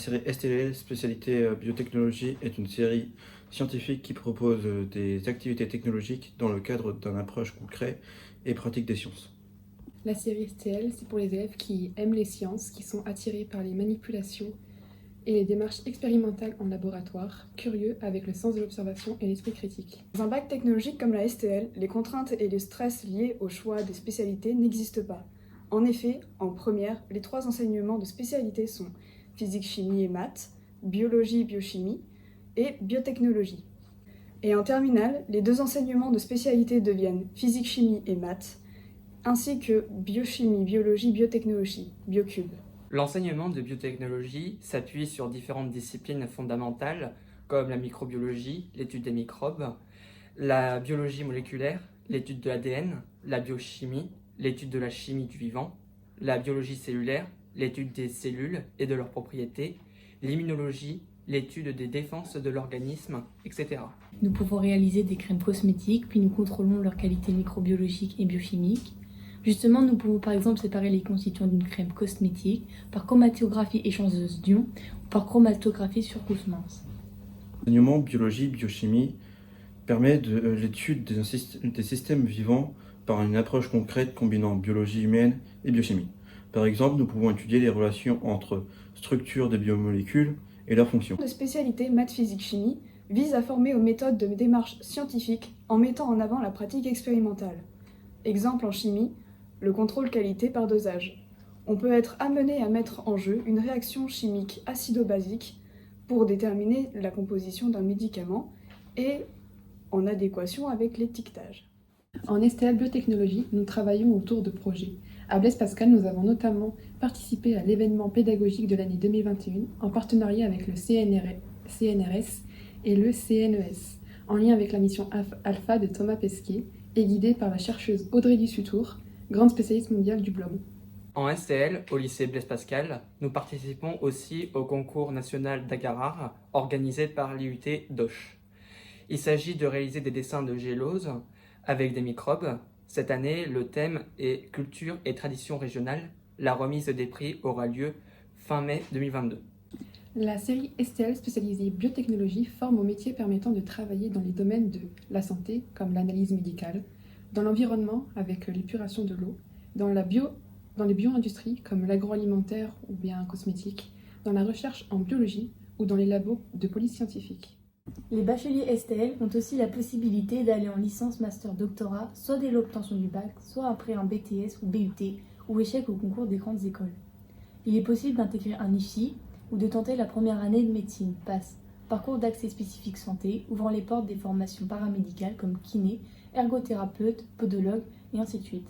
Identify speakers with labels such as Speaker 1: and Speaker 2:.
Speaker 1: série STL, spécialité biotechnologie, est une série scientifique qui propose des activités technologiques dans le cadre d'une approche concrète et pratique des sciences.
Speaker 2: La série STL, c'est pour les élèves qui aiment les sciences, qui sont attirés par les manipulations et les démarches expérimentales en laboratoire, curieux avec le sens de l'observation et l'esprit critique.
Speaker 3: Dans un bac technologique comme la STL, les contraintes et le stress liés au choix des spécialités n'existent pas. En effet, en première, les 3 enseignements de spécialité sont physique, chimie et maths, biologie, biochimie et biotechnologie. Et en terminale, les 2 enseignements de spécialité deviennent physique, chimie et maths, ainsi que biochimie, biologie, biotechnologie, biocube.
Speaker 4: L'enseignement de biotechnologie s'appuie sur différentes disciplines fondamentales comme la microbiologie, l'étude des microbes, la biologie moléculaire, l'étude de l'ADN, la biochimie, l'étude de la chimie du vivant, la biologie cellulaire, l'étude des cellules et de leurs propriétés, l'immunologie, l'étude des défenses de l'organisme, etc.
Speaker 5: Nous pouvons réaliser des crèmes cosmétiques, puis nous contrôlons leur qualité microbiologique et biochimique. Justement, nous pouvons par exemple séparer les constituants d'une crème cosmétique par chromatographie échangeuse d'ions ou par chromatographie sur couche mince.
Speaker 1: L'enseignement biologie, biochimie permet l'étude des systèmes vivants par une approche concrète combinant biologie humaine et biochimie. Par exemple, nous pouvons étudier les relations entre structures des biomolécules et leurs fonctions.
Speaker 3: De spécialité maths, physique, chimie vise à former aux méthodes de démarche scientifique en mettant en avant la pratique expérimentale. Exemple en chimie, le contrôle qualité par dosage. On peut être amené à mettre en jeu une réaction chimique acido-basique pour déterminer la composition d'un médicament et en adéquation avec l'étiquetage.
Speaker 2: En STL Biotechnologie, nous travaillons autour de projets. À Blaise Pascal, nous avons notamment participé à l'événement pédagogique de l'année 2021 en partenariat avec le CNRS et le CNES, en lien avec la mission Alpha de Thomas Pesquet et guidée par la chercheuse Audrey Dussutour, grande spécialiste mondiale du blob.
Speaker 4: En STL, au lycée Blaise Pascal, nous participons aussi au concours national d'Agarrar organisé par l'IUT d'Auch. Il s'agit de réaliser des dessins de gélose avec des microbes. Cette année, le thème est culture et tradition régionale. La remise des prix aura lieu fin mai 2022.
Speaker 2: La série STL spécialisée biotechnologie forme aux métiers permettant de travailler dans les domaines de la santé, comme l'analyse médicale, dans l'environnement avec l'épuration de l'eau, dans les bio-industries comme l'agroalimentaire ou bien cosmétique, dans la recherche en biologie ou dans les labos de police scientifique.
Speaker 5: Les bacheliers STL ont aussi la possibilité d'aller en licence, master, doctorat, soit dès l'obtention du bac, soit après un BTS ou BUT, ou échec au concours des grandes écoles. Il est possible d'intégrer un IFSI ou de tenter la première année de médecine, PASS, parcours d'accès spécifique santé, ouvrant les portes des formations paramédicales comme kiné, ergothérapeute, podologue et ainsi de suite.